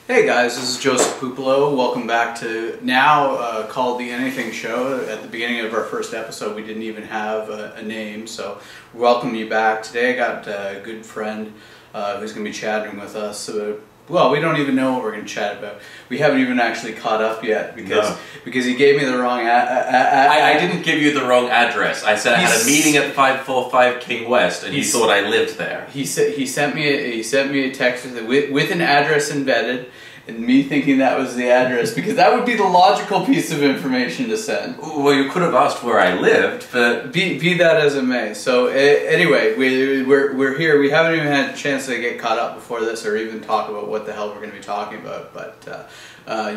Hey guys, this is Joseph Pupolo. Welcome back to now called The Anything Show. At the beginning of our first episode we didn't even have a name, so we welcome you back. Today I got a good friend who's going to be chatting with us. Well, we don't even know what we're going to chat about. We haven't even actually caught up yet because he gave me the wrong I didn't give you the wrong address. I said I had a meeting at 545 King West, and you thought I lived there. He sent me a text with an address embedded, and me thinking that was the address because that would be the logical piece of information to send. Well, you could have asked where I lived, but be that as it may. So anyway, we're here. We haven't even had a chance to get caught up before this, or even talk about what the hell we're going to be talking about. But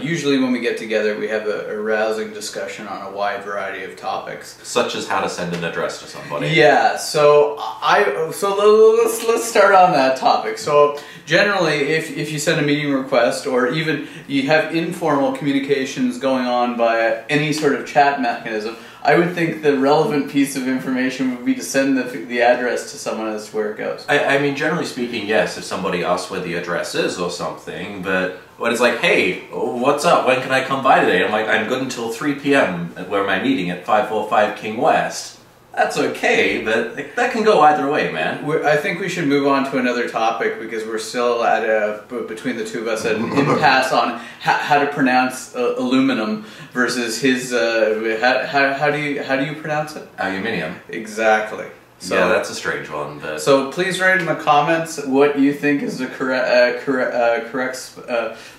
usually when we get together, we have a rousing discussion on a wide variety of topics, such as how to send an address to somebody. Yeah. So let's start on that topic. So generally, if you send a meeting request, or even you have informal communications going on by any sort of chat mechanism, I would think the relevant piece of information would be to send the address to someone as to where it goes. I mean, generally speaking, yes, if somebody asks where the address is or something, but when it's like, hey, what's up, when can I come by today? I'm like, I'm good until 3 p.m. where my meeting at 545 King West. That's okay, but that can go either way, man. I think we should move on to another topic because we're still at between the two of us, at an impasse on how to pronounce aluminum versus his. How do you pronounce it? Aluminium. Exactly. So, yeah, that's a strange one. But so please write in the comments what you think is the correct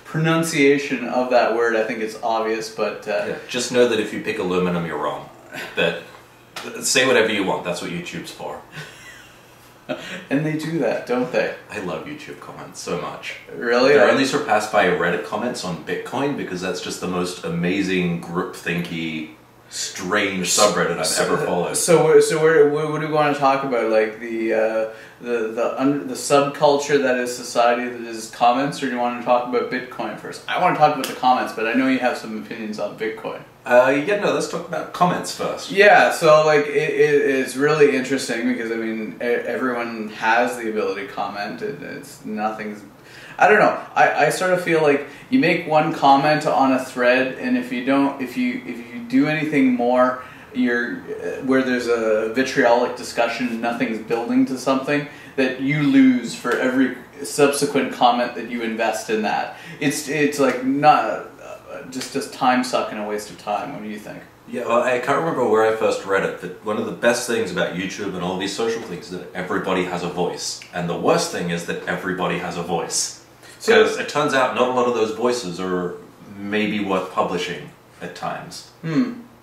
pronunciation of that word. I think it's obvious, but yeah, just know that if you pick aluminum, you're wrong. But say whatever you want, that's what YouTube's for. And they do that, don't they? I love YouTube comments so much. Really? They're only surpassed by Reddit comments on Bitcoin, because that's just the most amazing, group-thinky, strange subreddit I've ever followed. So what do we want to talk about? Like the subculture that is society that is comments, or do you want to talk about Bitcoin first? I want to talk about the comments, but I know you have some opinions on Bitcoin. Yeah, no, let's talk about comments first. Yeah, so like it's really interesting because I mean everyone has the ability to comment, and it's nothing's. I don't know. I sort of feel like you make one comment on a thread, and if you do anything more, where there's a vitriolic discussion and nothing's building to something, that you lose for every subsequent comment that you invest in that. It's like not just time suck and a waste of time. What do you think? Yeah, well, I can't remember where I first read it, but one of the best things about YouTube and all these social things is that everybody has a voice, and the worst thing is that everybody has a voice. Because it turns out not a lot of those voices are maybe worth publishing at times.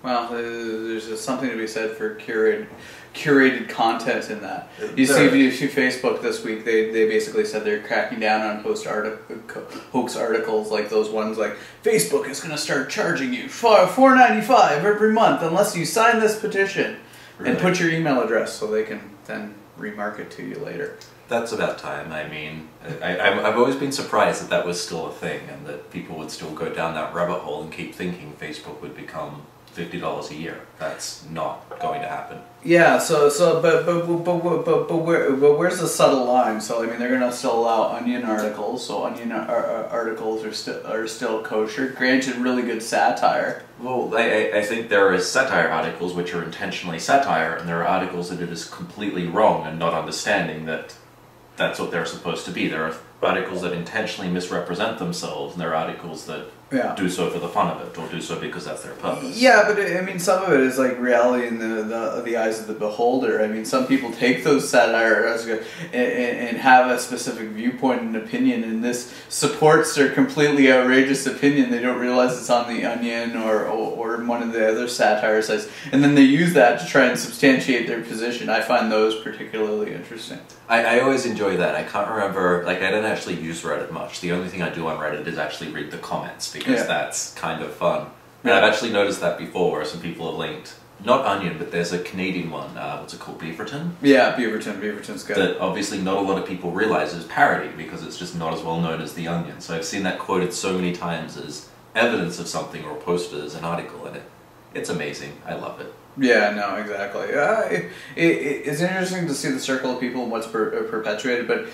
Well, there's something to be said for curated content in that. You see Facebook this week, they basically said they're cracking down on hoax articles, like those ones like, Facebook is going to start charging you $4.95 every month unless you sign this petition. Really? And put your email address so they can then remarket to you later. That's about time. I mean, I've always been surprised that was still a thing, and that people would still go down that rabbit hole and keep thinking Facebook would become $50 a year. That's not going to happen. Yeah. But where's the subtle line? So I mean, they're going to still allow Onion articles. So Onion articles are still kosher. Granted, really good satire. Well, I think there are satire articles which are intentionally satire, and there are articles that it is completely wrong and not understanding that that's what they're supposed to be. There are articles that intentionally misrepresent themselves, and there are articles that do so for the fun of it, or do so because that's their purpose. Yeah, but I mean, some of it is like reality in the eyes of the beholder. I mean, some people take those satire and have a specific viewpoint and opinion, and this supports their completely outrageous opinion. They don't realize it's on the Onion or one of the other satire sites, and then they use that to try and substantiate their position. I find those particularly interesting. I always enjoy that. I can't remember, like, I don't actually use Reddit much. The only thing I do on Reddit is actually read the comments, because that's kind of fun. And I've actually noticed that before, where some people have linked, not Onion, but there's a Canadian one, what's it called, Beaverton? Yeah, Beaverton's good. That obviously not a lot of people realize is parody, because it's just not as well known as the Onion. So I've seen that quoted so many times as evidence of something, or posted as an article in it. It's amazing. I love it. Yeah, no, exactly. It's interesting to see the circle of people and what's perpetuated, but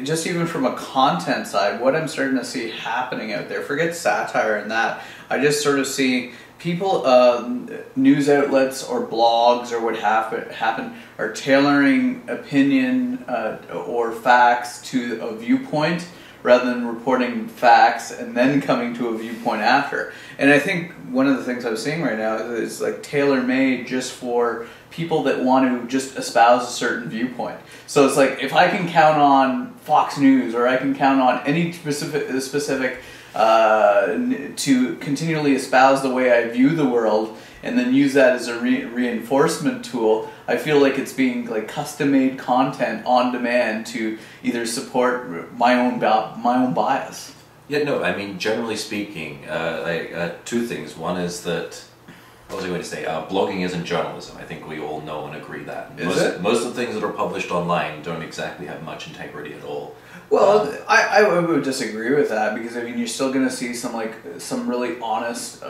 just even from a content side, what I'm starting to see happening out there, forget satire and that, I just sort of see people, news outlets or blogs or what happen are tailoring opinion or facts to a viewpoint rather than reporting facts and then coming to a viewpoint after. And I think one of the things I'm seeing right now is like tailor-made just for people that want to just espouse a certain viewpoint. So it's like, if I can count on Fox News or I can count on any specific to continually espouse the way I view the world and then use that as a reinforcement tool, I feel like it's being like custom-made content on demand to either support my own bias. Yeah, no, I mean, generally speaking, two things. One is that, what was I going to say? Blogging isn't journalism. I think we all know and agree that. Most of the things that are published online don't exactly have much integrity at all. Well, I would disagree with that, because I mean, you're still going to see some really honest,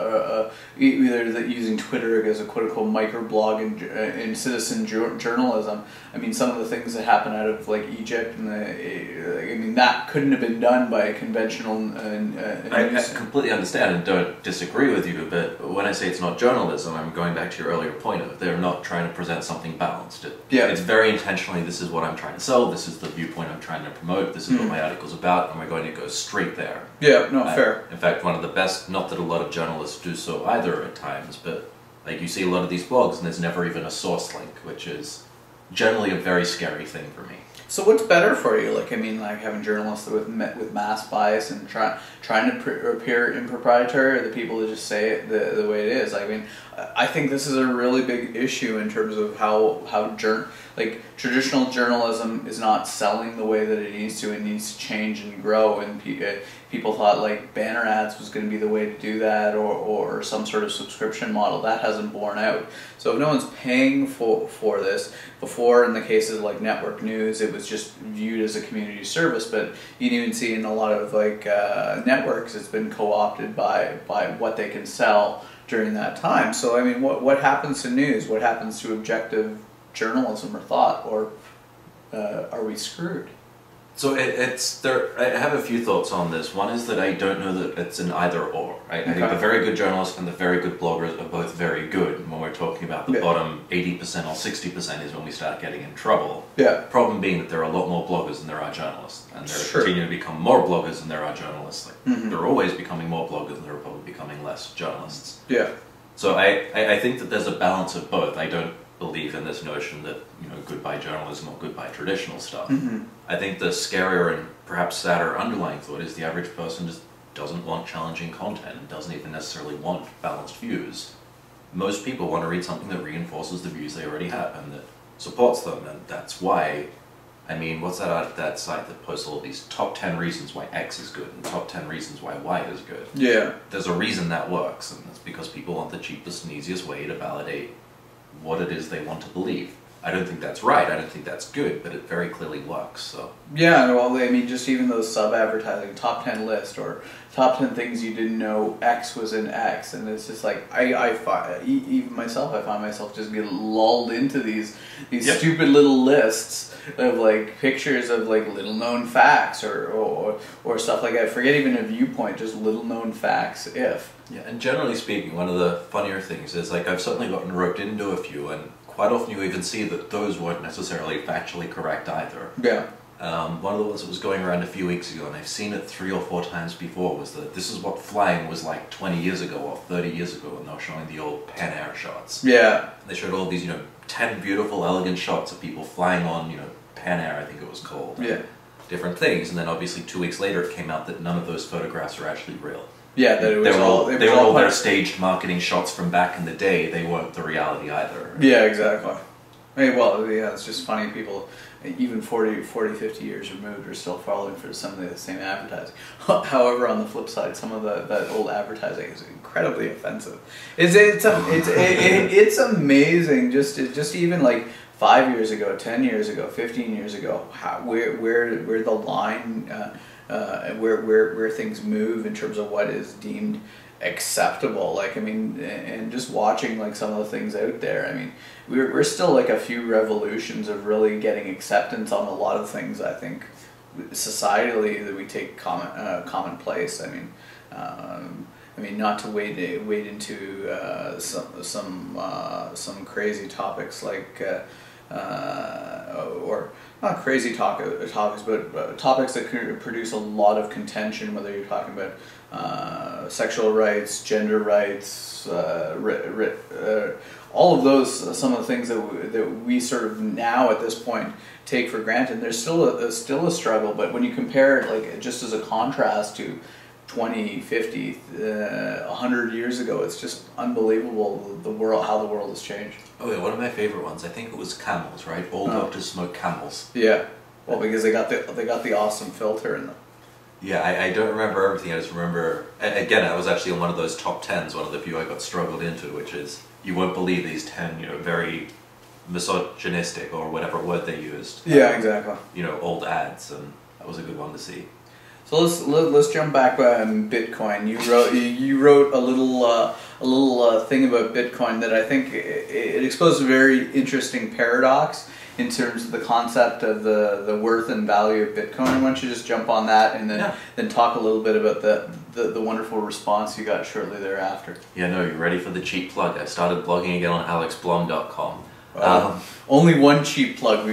either that using Twitter as a quote unquote microblog in citizen journalism. I mean, some of the things that happen out of like Egypt and I mean, that couldn't have been done by a conventional. I completely understand and don't disagree with you, but when I say it's not journalism, I'm going back to your earlier point of they're not trying to present something balanced. It's very intentionally, this is what I'm trying to sell, this is the viewpoint I'm trying to promote, this is what my article's about, and we're going to go straight there. Yeah, no, fair. In fact, one of the best, not that a lot of journalists do so either at times, but like you see a lot of these blogs and there's never even a source link, which is generally a very scary thing for me. So what's better for you? Like, I mean, like having journalists with mass bias and trying to appear improprietary, or the people that just say it the way it is? I mean, I think this is a really big issue in terms of how traditional journalism is not selling the way that it needs to. It needs to change and grow, and people thought like banner ads was going to be the way to do that, or some sort of subscription model. That hasn't borne out. So if no one's paying for this, before in the cases like network news, it was just viewed as a community service, but you can even see in a lot of like networks, it's been co-opted by what they can sell during that time. So I mean, what happens to news? What happens to objective journalism or thought? Or are we screwed? So I have a few thoughts on this. One is that I don't know that it's an either or. I think the very good journalists and the very good bloggers are both very good. And when we're talking about the bottom 80% or 60% is when we start getting in trouble. Yeah. Problem being that there are a lot more bloggers than there are journalists. And there continue to become more bloggers than there are journalists. Like, they're always becoming more bloggers and there are probably becoming less journalists. Yeah. So I think that there's a balance of both. I don't believe in this notion that, you know, goodbye journalism or goodbye traditional stuff. I think the scarier and perhaps sadder underlying thought is the average person just doesn't want challenging content and doesn't even necessarily want balanced views. Most people want to read something that reinforces the views they already have and that supports them, and that's why, I mean, what's that site that posts all these top 10 reasons why X is good and top 10 reasons why Y is good? Yeah. There's a reason that works, and it's because people want the cheapest and easiest way to validate what it is they want to believe. I don't think that's right, I don't think that's good, but it very clearly works, so. Yeah, well, I mean, just even those sub-advertising, top 10 list, or top 10 things you didn't know X was in X, and it's just like, even myself, I find myself just get lulled into these stupid little lists of like pictures of like little known facts or stuff like that. Forget even a viewpoint, just little known facts, if. Yeah, and generally speaking, one of the funnier things is like I've certainly gotten roped into a few, and quite often you even see that those weren't necessarily factually correct either. Yeah. One of the ones that was going around a few weeks ago, and I've seen it 3 or 4 times before, was that this is what flying was like 20 years ago or 30 years ago, and they were showing the old Pan Air shots. Yeah. They showed all these, 10 beautiful, elegant shots of people flying on, Pan Air, I think it was called. Yeah. Different things, and then obviously 2 weeks later it came out that none of those photographs are actually real. Yeah, that it was they were all their staged marketing shots from back in the day. They weren't the reality either. Yeah, exactly. I mean, well, yeah, it's just funny. People, even 40, 50 years removed, are still falling for some of the same advertising. However, on the flip side, some of that old advertising is incredibly offensive. It's amazing. Just even like 5 years ago, 10 years ago, 15 years ago, where the line. Where things move in terms of what is deemed acceptable. Like, I mean, and just watching like some of the things out there, I mean, we're still like a few revolutions of really getting acceptance on a lot of things. I think societally that we take commonplace. I mean, not to wade into some crazy topics like or not crazy topics, but topics that could produce a lot of contention. Whether you're talking about sexual rights, gender rights, all of those, some of the things that we sort of now at this point take for granted. There's still a struggle, but when you compare it, like just as a contrast to 20, 50, 100 years ago, it's just unbelievable how the world has changed. Oh yeah, one of my favorite ones, I think it was camels, right? All doctors smoke camels. Yeah, well, because they got the awesome filter in them. Yeah, I don't remember everything. I just remember, again, I was actually on one of those top 10s, one of the few I got struggled into, which is, you won't believe these 10, very misogynistic, or whatever word they used. Yeah, exactly. Old ads, and that was a good one to see. So let's jump back on Bitcoin. You wrote a little thing about Bitcoin that I think it exposed a very interesting paradox in terms of the concept of the worth and value of Bitcoin. Why don't you just jump on that and then talk a little bit about the wonderful response you got shortly thereafter. Yeah, no, you ready for the cheap plug? I started blogging again on alexblom.com. Only one cheap plug.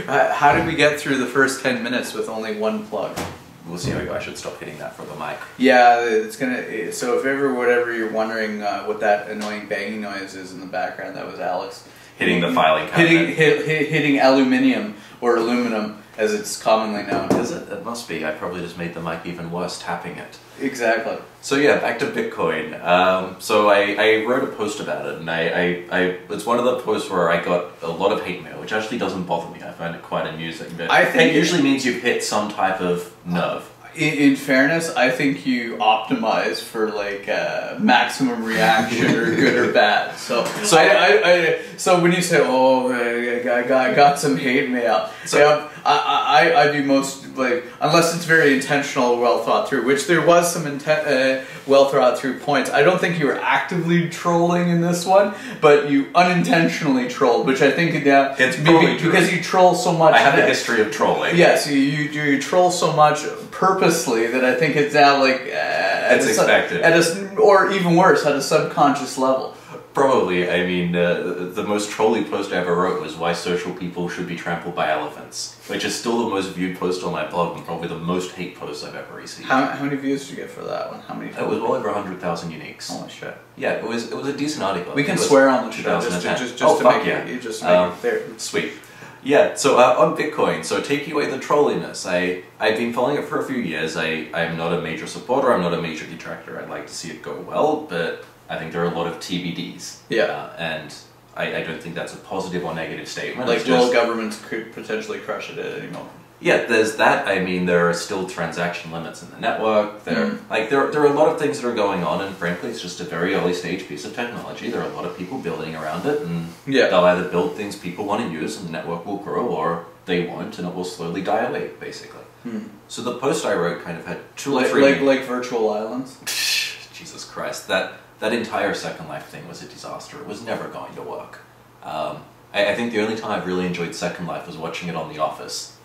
How did we get through the first 10 minutes with only one plug? We'll see how I should stop hitting that from the mic. Yeah, it's gonna. So if ever, whatever you're wondering, what that annoying banging noise is in the background, that was Alex hitting the filing cabinet. Hitting aluminium, or aluminum as it's commonly known. Is it? It must be. I probably just made the mic even worse tapping it. Exactly. So yeah, back to Bitcoin. So I wrote a post about it, and it's one of the posts where I got a lot of hate mail, which actually doesn't bother me. I find it quite amusing. But I think it usually means you've hit some type of nerve. In fairness, I think you optimize for like maximum reaction, or good or bad. So when you say, "Oh, I got some hate mail," I do most, like, unless it's very intentional, well thought through. Which there was some well thought through points. I don't think you were actively trolling in this one, but you unintentionally trolled, which I think it's probably true. Because you troll so much. I have a history of trolling. Yes, you troll so much purposely that I think it's now like it's expected, or even worse, at a subconscious level. Probably. I mean, the most trolly post I ever wrote was why social people should be trampled by elephants, which is still the most viewed post on my blog and probably the most hate post I've ever received. How many views did you get for that one? How many? It was well over 100,000 uniques. Holy shit! Yeah, it was a decent article. We can swear on the show just to make it fair. Sweet. Yeah, so on Bitcoin, so taking away the trolliness, I've been following it for a few years. I'm not a major supporter, I'm not a major detractor. I'd like to see it go well, but I think there are a lot of TBDs. Yeah. And I don't think that's a positive or negative statement. Like, world governments could potentially crush it at any moment. Yeah, there's that. I mean, there are still transaction limits in the network. There are a lot of things that are going on, and frankly, it's just a very early stage piece of technology. There are a lot of people building around it, and they'll either build things people want to use, and the network will grow, or they won't, and it will slowly die away, basically. So the post I wrote kind of had two or three... Like virtual islands? Jesus Christ, that entire Second Life thing was a disaster. It was never going to work. I think the only time I've really enjoyed Second Life was watching it on The Office.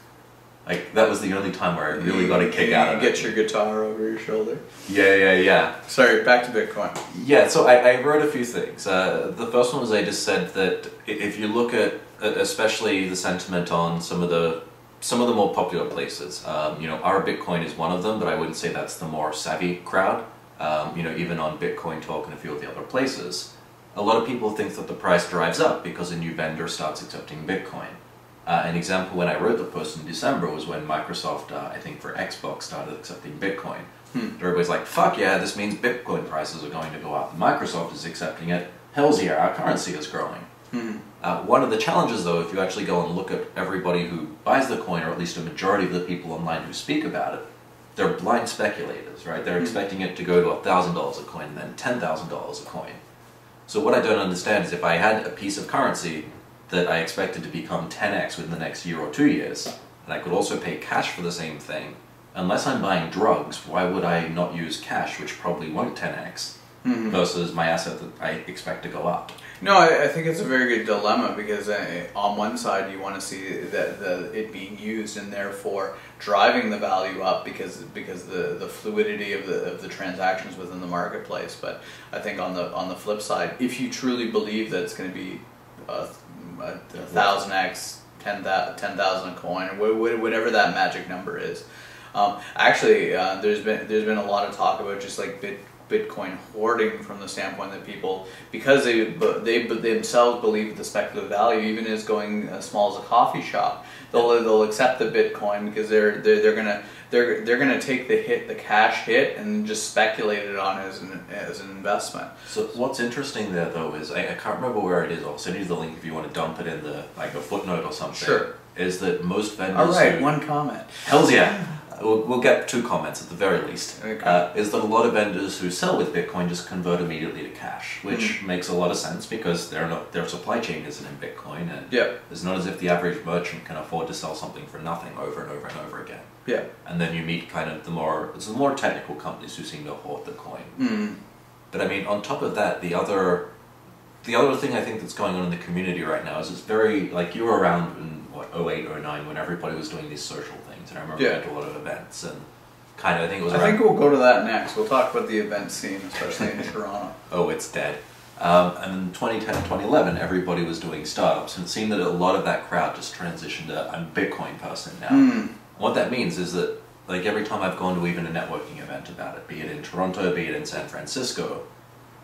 Like, that was the only time where I really got a kick out of it. Get your guitar over your shoulder. Yeah. Sorry, back to Bitcoin. Yeah, so I wrote a few things. The first one was I just said that if you look at, especially the sentiment on some of the more popular places, our Bitcoin is one of them, but I wouldn't say that's the more savvy crowd. Even on Bitcoin Talk and a few of the other places, a lot of people think that the price drives up because a new vendor starts accepting Bitcoin. An example when I wrote the post in December was when Microsoft, I think for Xbox, started accepting Bitcoin. Everybody's like, fuck yeah, this means Bitcoin prices are going to go up. Microsoft is accepting it. Hell's yeah, our currency is growing. One of the challenges, though, if you actually go and look at everybody who buys the coin, or at least a majority of the people online who speak about it, they're blind speculators, right? They're expecting it to go to $1,000 a coin and then $10,000 a coin. So what I don't understand is if I had a piece of currency that I expected to become 10x within the next year or 2 years, and I could also pay cash for the same thing, unless I'm buying drugs, why would I not use cash, which probably won't 10x? versus my asset that I expect to go up. No, I think it's a very good dilemma because on one side you want to see that it being used and therefore driving the value up because the fluidity of the transactions within the marketplace. But I think on the flip side, if you truly believe that it's going to be 1,000x, 10,000 a coin, or whatever that magic number is. Actually, there's been a lot of talk about just like Bitcoin hoarding from the standpoint that people, because they themselves believe the speculative value even is going as small as a coffee shop, they'll accept the Bitcoin because they're gonna take the cash hit and just speculate it on as an investment. So what's interesting there though is I can't remember where it is. I'll send you the link if you want to dump it in a footnote or something. Sure. Is that most vendors? All right, one comment. Hells yeah. We'll get 2 comments at the very least. Okay. Is that a lot of vendors who sell with Bitcoin just convert immediately to cash, which makes a lot of sense because their supply chain isn't in Bitcoin, and it's not as if the average merchant can afford to sell something for nothing over and over and over again. Yeah. And then you meet kind of the more technical companies who seem to hoard the coin. But I mean, on top of that, the other thing I think that's going on in the community right now is it's very, like, you were around in, 08, 09, when everybody was doing these social things, and I remember going to a lot of events, and kind of, I think we'll go to that next. We'll talk about the event scene, especially in Toronto. Oh, it's dead. And in 2010 and 2011, everybody was doing startups, and it seemed that a lot of that crowd just transitioned to, I'm a Bitcoin person now. What that means is that, like, every time I've gone to even a networking event about it, be it in Toronto, be it in San Francisco,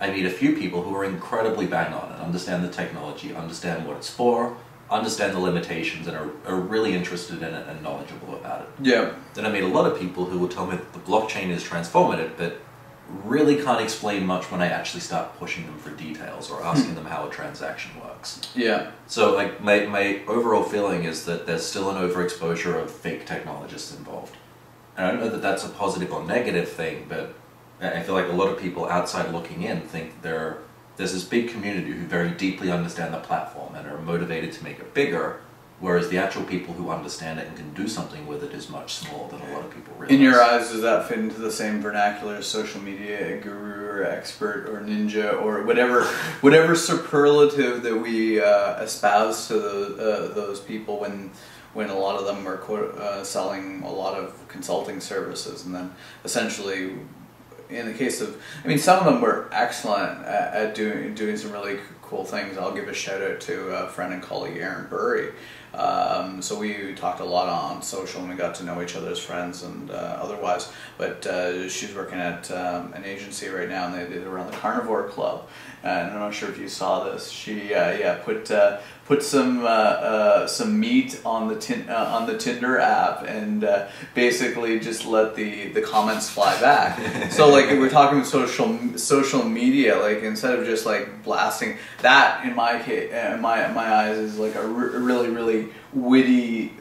I meet a few people who are incredibly bang on and understand the technology, understand what it's for, understand the limitations, and are really interested in it and knowledgeable about it. Yeah. Then I meet a lot of people who will tell me that the blockchain is transformative, but really can't explain much when I actually start pushing them for details or asking them how a transaction works. Yeah. So like my overall feeling is that there's still an overexposure of fake technologists involved. And I don't know that that's a positive or negative thing, but I feel like a lot of people outside looking in think there's this big community who very deeply understand the platform and are motivated to make it bigger, whereas the actual people who understand it and can do something with it is much smaller than a lot of people realize. In your eyes, does that fit into the same vernacular as social media guru or expert or ninja or whatever superlative that we espouse to those people when a lot of them are selling a lot of consulting services, and then essentially, in the case of, I mean, some of them were excellent at doing some really cool things. I'll give a shout out to a friend and colleague, Aaron Burry. So we talked a lot on social, and we got to know each other as friends and otherwise. But she's working at an agency right now, and they run the Carnivore Club. And I'm not sure if you saw this. She put some meat on the Tinder app, and basically just let the comments fly back. So like, if we're talking social media, like, instead of just like blasting that, in my case, my eyes, is like a really witty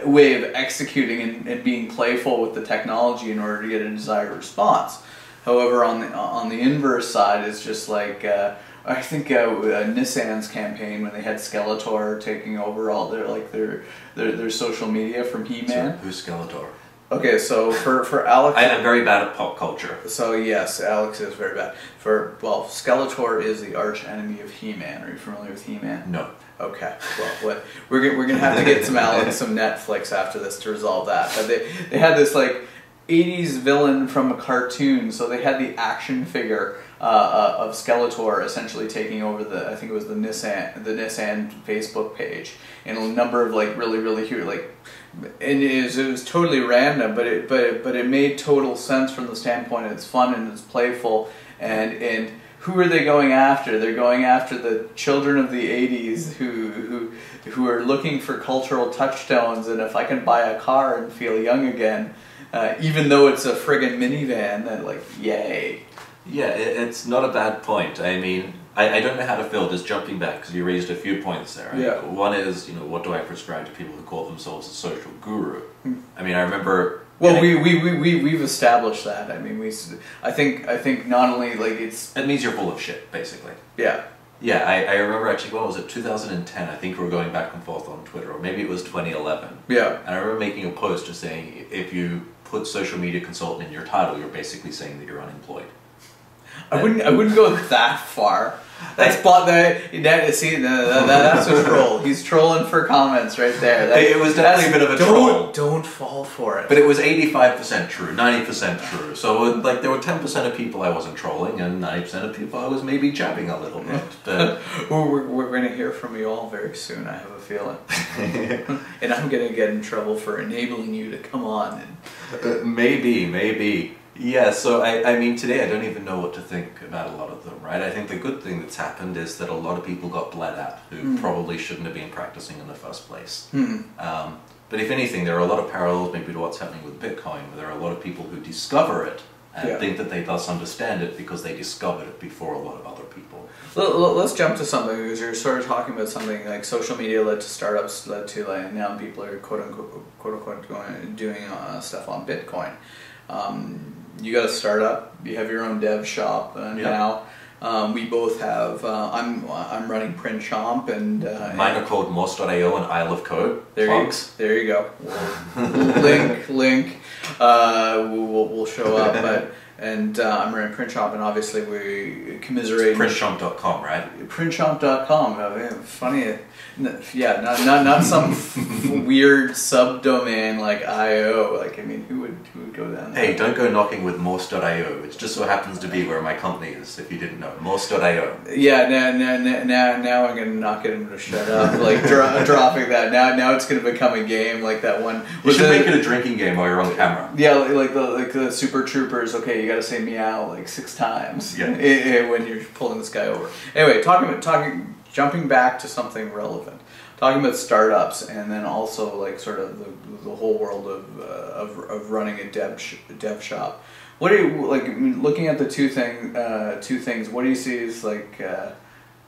way of executing and being playful with the technology in order to get a desired response. However, on the inverse side, it's just like, I think Nissan's campaign when they had Skeletor taking over all their social media from He-Man. So, who's Skeletor? Okay, so for Alex, I am very bad at pop culture. So yes, Alex is very bad. Skeletor is the arch enemy of He-Man. Are you familiar with He-Man? No. Okay, well, we're gonna have to get some Netflix after this to resolve that. But they had this like 80s villain from a cartoon, so they had the action figure of Skeletor essentially taking over I think it was the Nissan Facebook page, and a number of like really huge, like, and it was totally random, but it made total sense from the standpoint it's fun and it's playful, and who are they going after? They're going after the children of the 80s who are looking for cultural touchstones, and if I can buy a car and feel young again, even though it's a friggin' minivan, then like, yay. Yeah, it's not a bad point. I mean, I don't know how to feel, just jumping back, because you raised a few points there. Right? Yeah. One is, what do I prescribe to people who call themselves a social guru? I mean, I remember... Well, we've established that. I mean, I think not only, like, it's... It means you're full of shit, basically. Yeah. Yeah, I remember actually, what was it, 2010, I think we were going back and forth on Twitter, or maybe it was 2011. Yeah. And I remember making a post just saying, if you put social media consultant in your title, you're basically saying that you're unemployed. I wouldn't go that far. That's a troll. He's trolling for comments right there. It was definitely a bit of a troll. Don't fall for it. But it was 85% true, 90% true. So like there were 10% of people I wasn't trolling, and 90% of people I was maybe jabbing a little bit. But we're going to hear from you all very soon. I have a feeling, and I'm going to get in trouble for enabling you to come on. Maybe. Yeah, so I mean, today I don't even know what to think about a lot of them, right? I think the good thing that's happened is that a lot of people got bled at who probably shouldn't have been practicing in the first place. But if anything, there are a lot of parallels maybe to what's happening with Bitcoin, where there are a lot of people who discover it and think that they thus understand it because they discovered it before a lot of other people. Let's jump to something, because you're sort of talking about something like social media led to startups, led to like now people are quote unquote doing stuff on Bitcoin. You got a startup, you have your own dev shop now. We both have, I'm running Print Chomp, and mine are called Most.io and Isle of Code. There you go. Link will show up, but I'm running Print Chomp, and obviously we commiserate. Printchomp.com, right? Printchomp.com. Funny, yeah, not some weird subdomain like IO. Like, I mean, who would go down there? Hey, don't go knocking with Most.io. It just so happens to be where my company is, if you didn't know. Most.io. Yeah, now I'm gonna not get him to shut up. Like dropping that. Now it's gonna become a game like that one. You should make it a drinking game while you're on camera. Yeah, like the Super Troopers. Okay, you gotta say meow like 6 times. Yeah. When you're pulling this guy over. Anyway, jumping back to something relevant, talking about startups, and then also like sort of the whole world of running a dev shop. What do you like? I mean, looking at the two things. What do you see as like?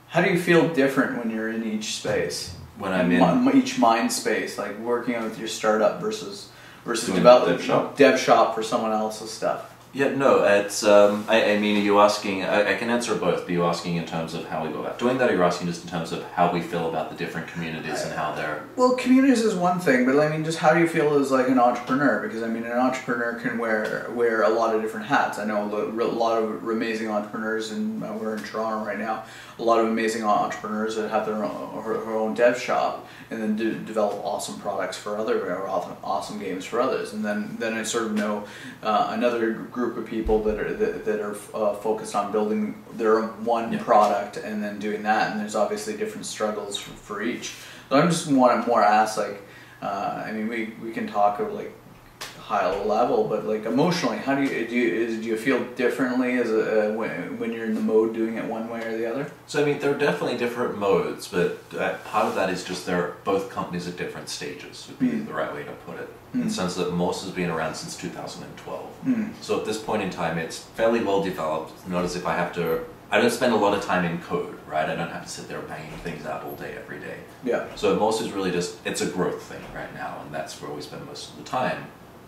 How do you feel different when you're in each space? When I'm in each mind space, like working with your startup versus development dev shop for someone else's stuff. Yeah, no, it's, I mean, are you asking, I can answer both, but you're asking in terms of how we go about doing that, or you're asking just in terms of how we feel about the different communities and how they're... Well, communities is one thing, but I mean, just how do you feel as like an entrepreneur? Because I mean, an entrepreneur can wear a lot of different hats. I know a lot of amazing entrepreneurs, and we're in Toronto right now, a lot of amazing entrepreneurs that have her own dev shop, and then develop awesome products for awesome games for others. And then I sort of know another group of people that are focused on building their one product and then doing that. And there's obviously different struggles for each. So I just want to more ask, like, I mean, we can talk of like high level, but like emotionally, how do you feel differently as when you're in the mode doing it one way or the other? So I mean, there are definitely different modes, but part of that is just they're both companies at different stages, would be the right way to put it. In the sense that Most has been around since 2012. So at this point in time, it's fairly well developed. Not as if I don't spend a lot of time in code, right? I don't have to sit there banging things out all day, every day. Yeah. So Most is really just, it's a growth thing right now, and that's where we spend most of the time.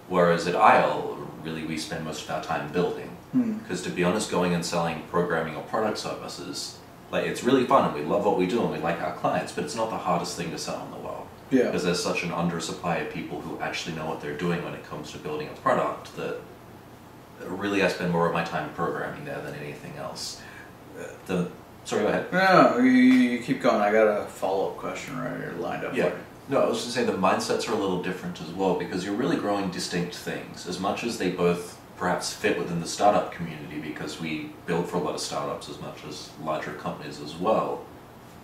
Whereas at Isle, really we spend most of our time building. Because to be honest, going and selling programming or product services, like, it's really fun and we love what we do and we like our clients, but it's not the hardest thing to sell in the world. Yeah. Because there's such an undersupply of people who actually know what they're doing when it comes to building a product that really I spend more of my time programming there than anything else. Sorry, go ahead. No, you keep going. I got a follow-up question right here lined up. Yeah. No, I was just saying the mindsets are a little different as well, because you're really growing distinct things. As much as they both perhaps fit within the startup community, because we build for a lot of startups as much as larger companies as well,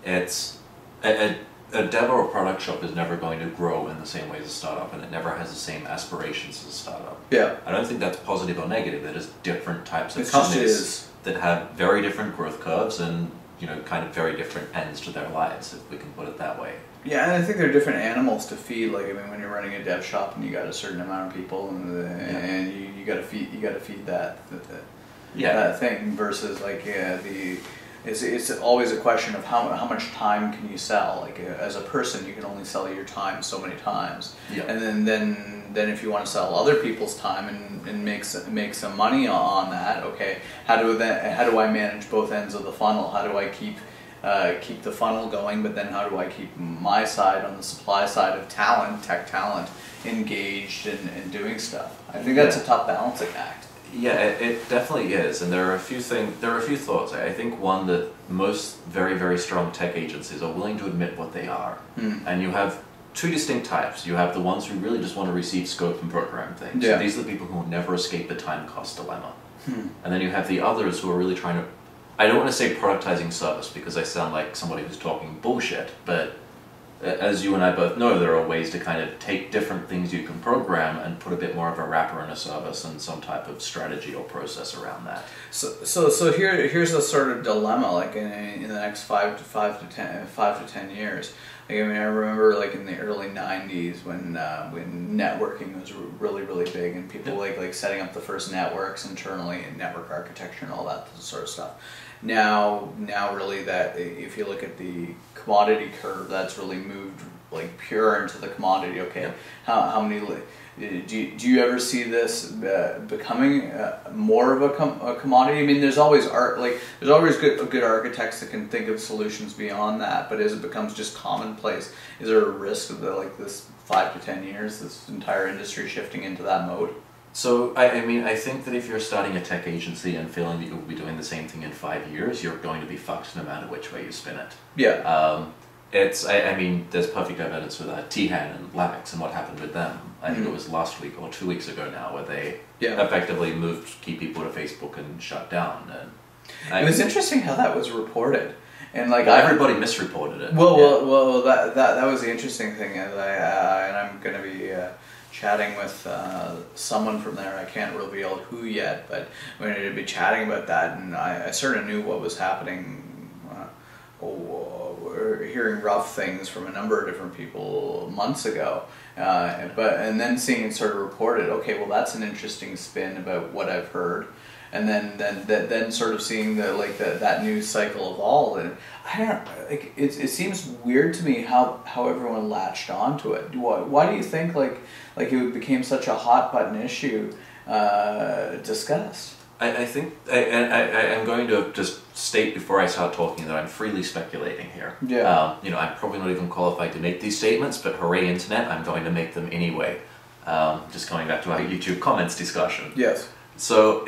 it's a dev or a product shop is never going to grow in the same way as a startup, and it never has the same aspirations as a startup. Yeah. I don't think that's positive or negative. They're just different types of companies that have very different growth curves and, you know, kind of very different ends to their lives, if we can put it that way. Yeah, and I think they're different animals to feed. Like, I mean, when you're running a dev shop and you got a certain amount of people, and you got to feed that thing versus like it's always a question of how much time can you sell. Like, as a person, you can only sell your time so many times. Yeah. And then if you want to sell other people's time and make some money on that, okay, how do I manage both ends of the funnel? How do I keep the funnel going, but then how do I keep my side on the supply side of tech talent, engaged and doing stuff? I think that's a tough balancing act. Yeah, it definitely is, and there are a few thoughts. I think one that most very, very strong tech agencies are willing to admit what they are. And you have two distinct types. You have the ones who really just want to receive scope and program things. Yeah. So these are the people who will never escape the time cost dilemma. And then you have the others who are really trying to, I don't want to say productizing service because I sound like somebody who's talking bullshit, but as you and I both know, there are ways to kind of take different things you can program and put a bit more of a wrapper in a service and some type of strategy or process around that. So here's a sort of dilemma, like in the next 5 to 10 years. Like, I mean, I remember like in the early '90s when networking was really, really big, and people like setting up the first networks internally and network architecture and all that sort of stuff. Now really, that if you look at the commodity curve, that's really moved like pure into the commodity. Okay, how many? Do you ever see this becoming more of a commodity? I mean, there's always there's always good architects that can think of solutions beyond that. But as it becomes just commonplace, is there a risk of this 5 to 10 years, this entire industry shifting into that mode? So, I mean, I think that if you're starting a tech agency and feeling that you'll be doing the same thing in 5 years, you're going to be fucked no matter which way you spin it. Yeah. I mean, there's perfect evidence with Teehan and Alex and what happened with them. I think it was last week or 2 weeks ago now, where they effectively moved key people to Facebook and shut down. And it was interesting how that was reported, and like everybody misreported it. Well, that was the interesting thing, and I'm going to be chatting with someone from there. I can't reveal who yet, but we're going to be chatting about that, and I sort of knew what was happening. We're hearing rough things from a number of different people months ago, and then seeing it sort of reported. Okay, well, that's an interesting spin about what I've heard, and then sort of seeing that news cycle evolve. And I don't like it seems weird to me how everyone latched onto it. Why do you think like it became such a hot button issue discussed? I think I'm going to just state before I start talking that I'm freely speculating here. Yeah. I'm probably not even qualified to make these statements, but hooray internet, I'm going to make them anyway. Just going back to our YouTube comments discussion. Yes. So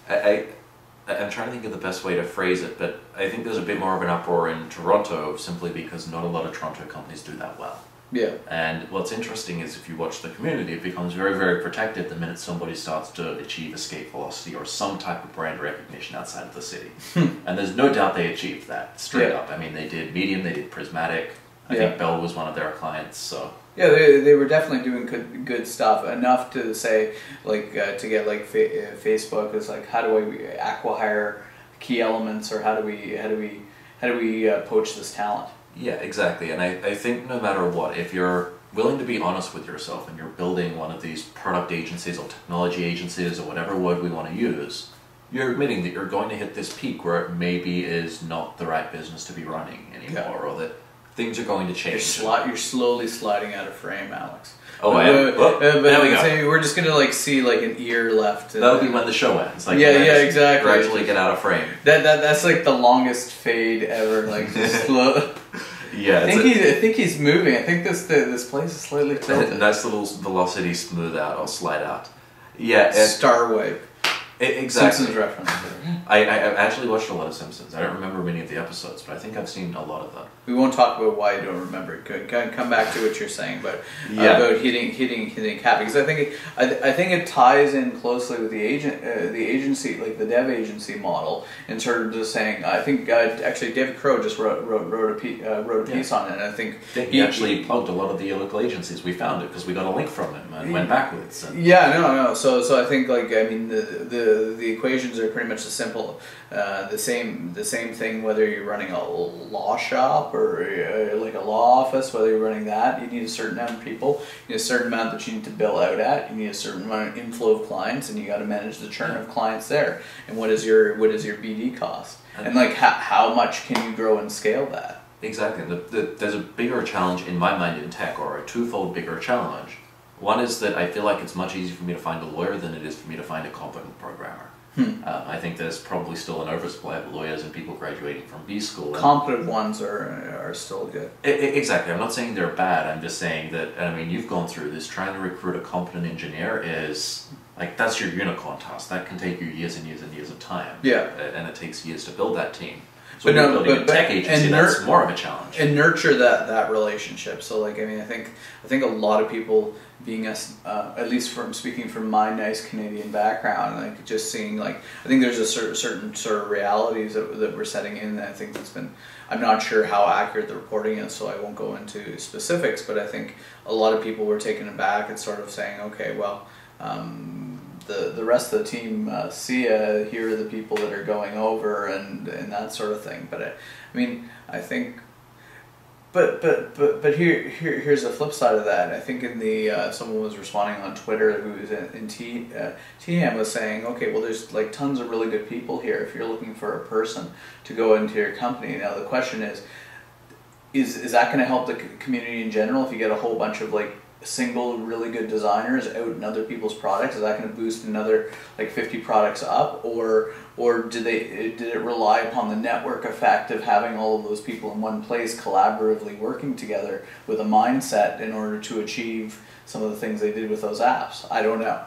I'm trying to think of the best way to phrase it, but I think there's a bit more of an uproar in Toronto simply because not a lot of Toronto companies do that well. Yeah. And what's interesting is if you watch the community, it becomes very, very protected the minute somebody starts to achieve escape velocity or some type of brand recognition outside of the city. And there's no doubt they achieved that, straight up. I mean, they did Medium, they did Prismatic. I think Bell was one of their clients, so... Yeah, they were definitely doing good stuff, enough to say, to get Facebook is like, how do we acquire key elements, or how do we poach this talent? Yeah, exactly. And I think no matter what, if you're willing to be honest with yourself and you're building one of these product agencies or technology agencies or whatever word we want to use, you're admitting that you're going to hit this peak where it maybe is not the right business to be running anymore, or that things are going to change. You're slowly sliding out of frame, Alex. Oh, I am? There we go. So we're just going to see an ear left. That'll be when the show ends. Exactly. Gradually get out of frame. That's like the longest fade ever. Just slow. Yeah. I think he's moving. I think this place is slightly tilted. Nice little velocity smooth out or slide out. Yeah. Star Wave. Exactly. Simpsons reference. I've actually watched a lot of Simpsons. I don't remember many of the episodes, but I think I've seen a lot of them. We won't talk about why you don't remember it. Come back to what you're saying, but about hitting cap, because I think it ties in closely with the agency, like the dev agency model, in terms of saying. I think actually David Crow just wrote a piece on it. And I think he actually plugged a lot of the local agencies. We found it because we got a link from him and went backwards. And no. So I think the equations are pretty much the same thing whether you're running a law shop or like a law office, whether you're running that. You need a certain amount of people, you need a certain amount that you need to bill out at, you need a certain amount of inflow of clients, and you got to manage the churn of clients there. And what is your BD cost, and how much can you grow and scale that? Exactly. There's a bigger challenge in my mind in tech, or a twofold bigger challenge. One is that I feel like it's much easier for me to find a lawyer than it is for me to find a competent programmer. I think there's probably still an oversupply of lawyers and people graduating from B school. Competent ones are still good. Exactly. I'm not saying they're bad. I'm just saying that, you've gone through this. Trying to recruit a competent engineer is like that's your unicorn task. That can take you years and years and years of time. Yeah. And it takes years to build that team. So But when no, you're building a tech but- agency, and that's more of a challenge. and nurture that relationship. So like, I mean, I think a lot of people, being us, at least from speaking from my nice Canadian background, like just seeing like, I think there's a certain sort of realities that we're setting in. And I think that's been, I'm not sure how accurate the reporting is, so I won't go into specifics, but I think a lot of people were taken aback and sort of saying, okay, well, the rest of the team, see ya, here are the people that are going over and that sort of thing. But I mean, I think, but here's the flip side of that. I think in the someone was responding on Twitter who was in Teehan was saying, okay, well, there's like tons of really good people here if you're looking for a person to go into your company. Now the question is that going to help the community in general if you get a whole bunch of like single really good designers out in other people's products? Is that going to boost another like 50 products up, or did it rely upon the network effect of having all of those people in one place collaboratively working together with a mindset in order to achieve some of the things they did with those apps? I don't know.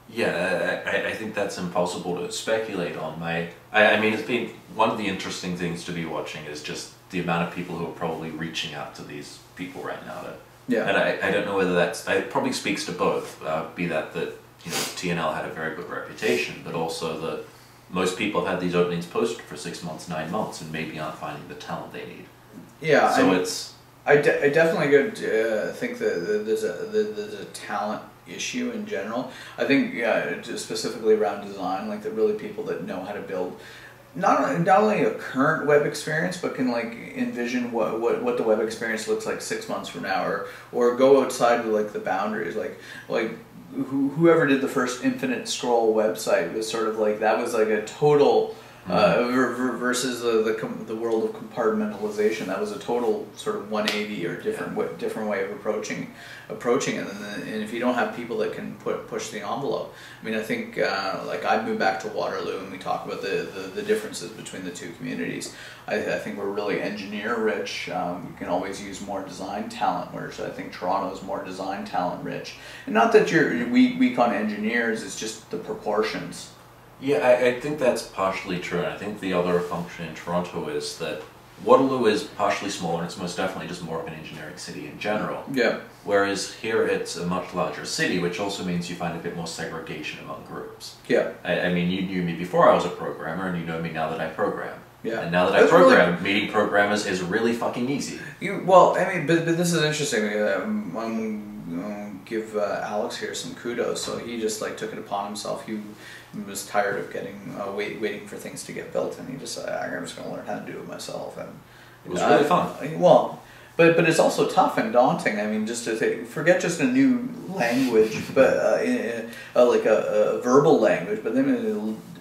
Yeah, I think that's impossible to speculate on. I mean, it's been one of the interesting things to be watching is just the amount of people who are probably reaching out to these people right now. Yeah. And I don't know whether it probably speaks to both, be that TNL had a very good reputation, but also that most people have had these openings posted for 6 months, 9 months, and maybe aren't finding the talent they need. Yeah. So I definitely think that there's a talent issue in general. I think just specifically around design, like the really people that know how to build not only a current web experience, but can like envision what the web experience looks like 6 months from now, or go outside of like the boundaries, like whoever did the first infinite scroll website was sort of like, that was like a total versus the world of compartmentalization. That was a total sort of 180 or different way of approaching it. And if you don't have people that can push the envelope, I mean, I think like I moved back to Waterloo and we talk about the differences between the two communities. I think we're really engineer rich. You can always use more design talent, whereas I think Toronto is more design talent rich. And not that you're weak on engineers, it's just the proportions. Yeah, I think that's partially true, and I think the other function in Toronto is that Waterloo is partially smaller, and it's most definitely just more of an engineering city in general. Yeah. Whereas here it's a much larger city, which also means you find a bit more segregation among groups. Yeah. I mean, you knew me before I was a programmer, and you know me now that I program. Yeah. And now that I program, meeting programmers is really fucking easy. Well, I mean, but this is interesting. Give Alex here some kudos. So he just like took it upon himself. He was tired of waiting for things to get built, and he just said, I'm just going to learn how to do it myself. And it was really fun. Well, but it's also tough and daunting. I mean, just to forget just a new language, but like a verbal language, but then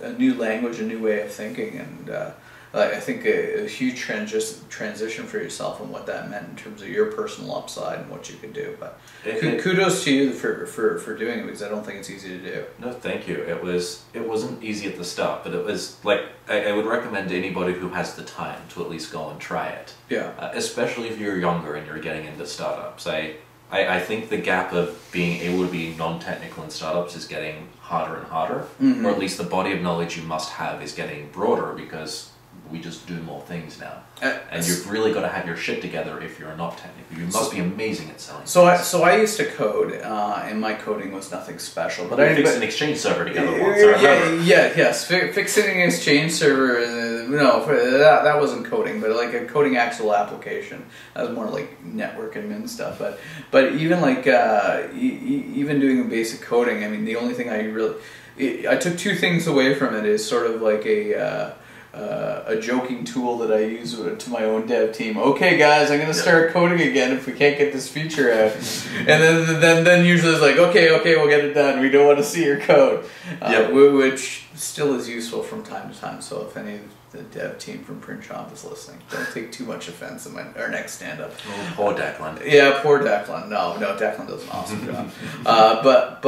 a new language, a new way of thinking, and I think a huge transition for yourself and what that meant in terms of your personal upside and what you could do. But kudos to you for doing it, because I don't think it's easy to do. No, thank you. It wasn't easy at the start, but it was like I would recommend to anybody who has the time to at least go and try it. Yeah. Especially if you're younger and you're getting into startups. I think the gap of being able to be non-technical in startups is getting harder and harder, Mm-hmm. or at least the body of knowledge you must have is getting broader, because we just do more things now. And you've really got to have your shit together if you're not technical. You must be amazing at selling. So I used to code, and my coding was nothing special. But I fixed an exchange server together once. I remember. Yes, fixing an exchange server. No, that wasn't coding, but like a coding actual application. That was more like network admin stuff. But even like even doing basic coding, I mean, the only thing I took two things away from it is sort of like a joking tool that I use to my own dev team. Okay, guys, I'm going to start coding again if we can't get this feature out. And then usually it's like, okay, we'll get it done. We don't want to see your code, which still is useful from time to time. So if any the dev team from Print Shop is listening. Don't take too much offense in our next stand-up. Oh, poor Declan. Yeah, poor Declan. No, Declan does an awesome job. But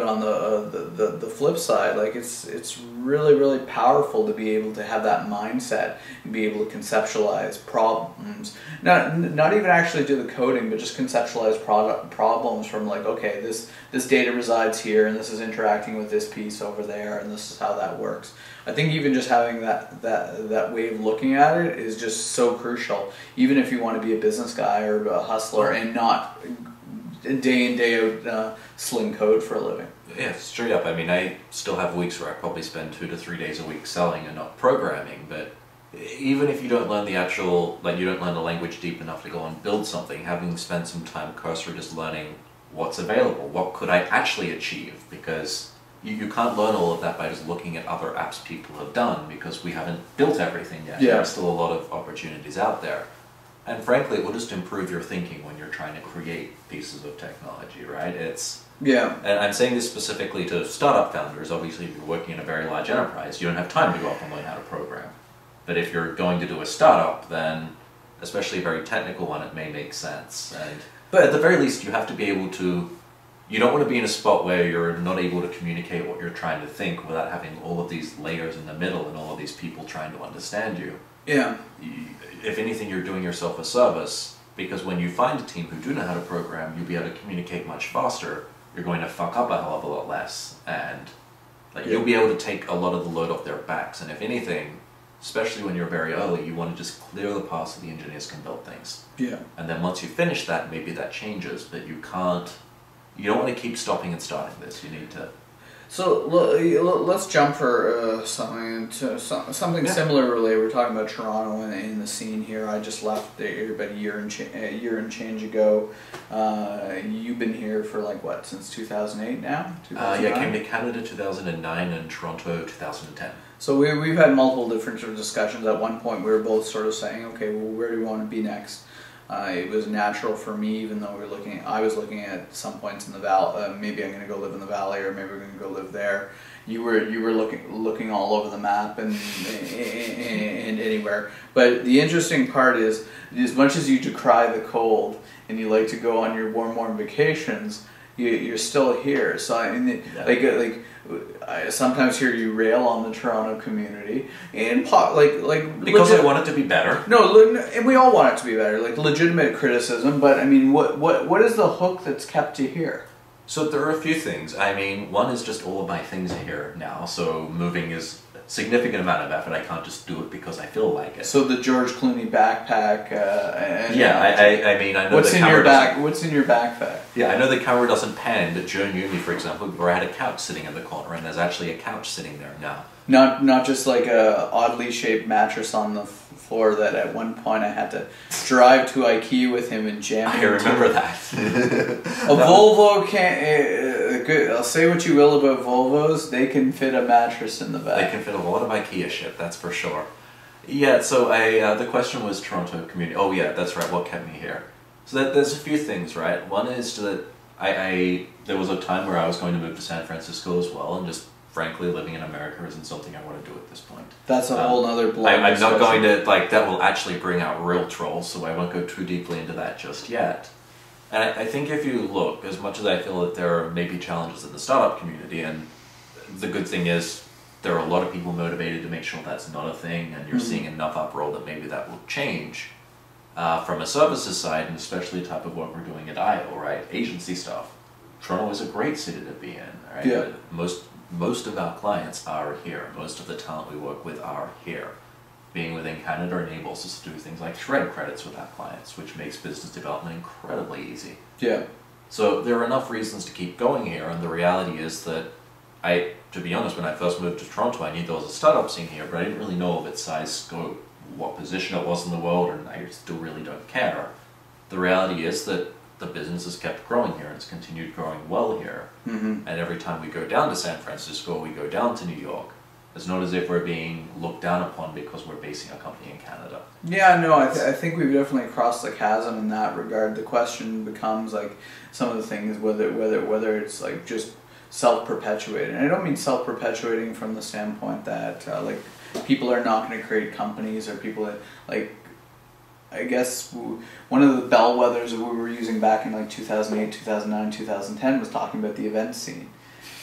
on the flip side, like it's really powerful to be able to have that mindset and be able to conceptualize problems. Not even actually do the coding, but just conceptualize problems from like, okay, this data resides here, and this is interacting with this piece over there, and this is how that works. I think even just having that way of looking at it is just so crucial, even if you want to be a business guy or a hustler and not day in, day out sling code for a living. Yeah, straight up. I mean, I still have weeks where I probably spend 2 to 3 days a week selling and not programming, but even if you don't learn the actual, like you don't learn the language deep enough to go and build something, having spent some time kosher just learning what's available, what could I actually achieve, because you can't learn all of that by just looking at other apps people have done, because we haven't built everything yet. Yeah. There's still a lot of opportunities out there. And frankly, it will just improve your thinking when you're trying to create pieces of technology, right? And I'm saying this specifically to startup founders. Obviously, if you're working in a very large enterprise, you don't have time to go off and learn how to program. But if you're going to do a startup, then, especially a very technical one, it may make sense. But at the very least, you have to be able to. You don't want to be in a spot where you're not able to communicate what you're trying to think without having all of these layers in the middle and all of these people trying to understand you. Yeah. If anything, you're doing yourself a service, because when you find a team who do know how to program, you'll be able to communicate much faster. You're going to fuck up a hell of a lot less, and you'll be able to take a lot of the load off their backs. And if anything, especially when you're very early, you want to just clear the path so the engineers can build things. Yeah. And then once you finish that, maybe that changes, but you can't. You don't want to keep stopping and starting this. You need to. So let's jump for something similar. Really, we're talking about Toronto in the scene here. I just left there about a year and change ago. You've been here for like what, since 2008 now? Yeah, I came to Canada 2009 and Toronto 2010. So we've had multiple different sort of discussions. At one point, we were both sort of saying, okay, well, where do we want to be next? It was natural for me, even though I was looking at some points in the valley. Maybe I'm going to go live in the valley, or maybe we're going to go live there. You were looking all over the map and anywhere. But the interesting part is, as much as you decry the cold and you like to go on your warm vacations, you're still here. So I mean, I sometimes hear you rail on the Toronto community, and because I want it to be better. No, and we all want it to be better, like legitimate criticism. But I mean, what is the hook that's kept you here? So there are a few things. I mean, one is just all of my things are here now. So moving is a significant amount of effort. I can't just do it because I feel like it. So the George Clooney backpack. I mean, I know what's in your back. What's in your backpack? Yeah, I know the camera doesn't pan, but Joe knew me, for example, where I had a couch sitting in the corner, and there's actually a couch sitting there now. Not just like a oddly shaped mattress on the floor that at one point I had to drive to IKEA with him and jam. I remember that. A Volvo can't. I'll say what you will about Volvos, they can fit a mattress in the back. They can fit a lot of IKEA shit, that's for sure. Yeah, so the question was Toronto community. Oh yeah, that's right. What kept me here? So there's a few things, right? One is that there was a time where I was going to move to San Francisco as well, and just frankly, living in America isn't something I want to do at this point. That's a whole other blog. I'm not going to, that will actually bring out real trolls, so I won't go too deeply into that just yet. And I think if you look, as much as I feel that there are maybe challenges in the startup community, and the good thing is there are a lot of people motivated to make sure that's not a thing, and you're seeing enough uproar that maybe that will change. From a services side, and especially the type of work we're doing at IO, right? Agency stuff. Toronto is a great city to be in, right? Yeah. Most of our clients are here. Most of the talent we work with are here. Being within Canada enables us to do things like shred credits with our clients, which makes business development incredibly easy. Yeah. So there are enough reasons to keep going here, and the reality is that to be honest, when I first moved to Toronto, I knew there was a startup scene here, but I didn't really know of its size, scope, what position it was in the world, and I still really don't care. The reality is that the business has kept growing here, and it's continued growing well here. And every time we go down to San Francisco, or we go down to New York, it's not as if we're being looked down upon because we're basing our company in Canada. Yeah, no, I think we've definitely crossed the chasm in that regard. The question becomes like some of the things, whether it's like just self-perpetuating. And I don't mean self-perpetuating from the standpoint that like people are not going to create companies, or people that, like, I guess one of the bellwethers that we were using back in like 2008, 2009, 2010 was talking about the event scene.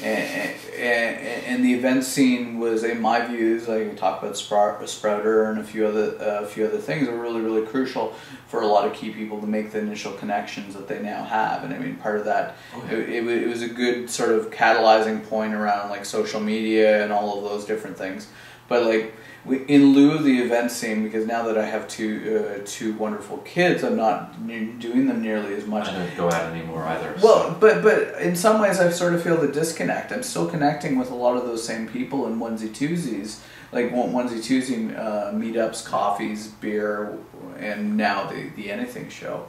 And the event scene was, in my views, like we talked about Sprouter and a few other things, are really, really crucial for a lot of key people to make the initial connections that they now have. And I mean, part of that, it was a good sort of catalyzing point around like social media and all of those different things. But like, in lieu of the event scene, because now that I have two wonderful kids, I'm not doing them nearly as much. I don't go out anymore either. Well, so. but in some ways I sort of feel the disconnect. I'm still connecting with a lot of those same people in onesie-twosies, like onesie-twosie meetups, coffees, beer, and now the Anything show.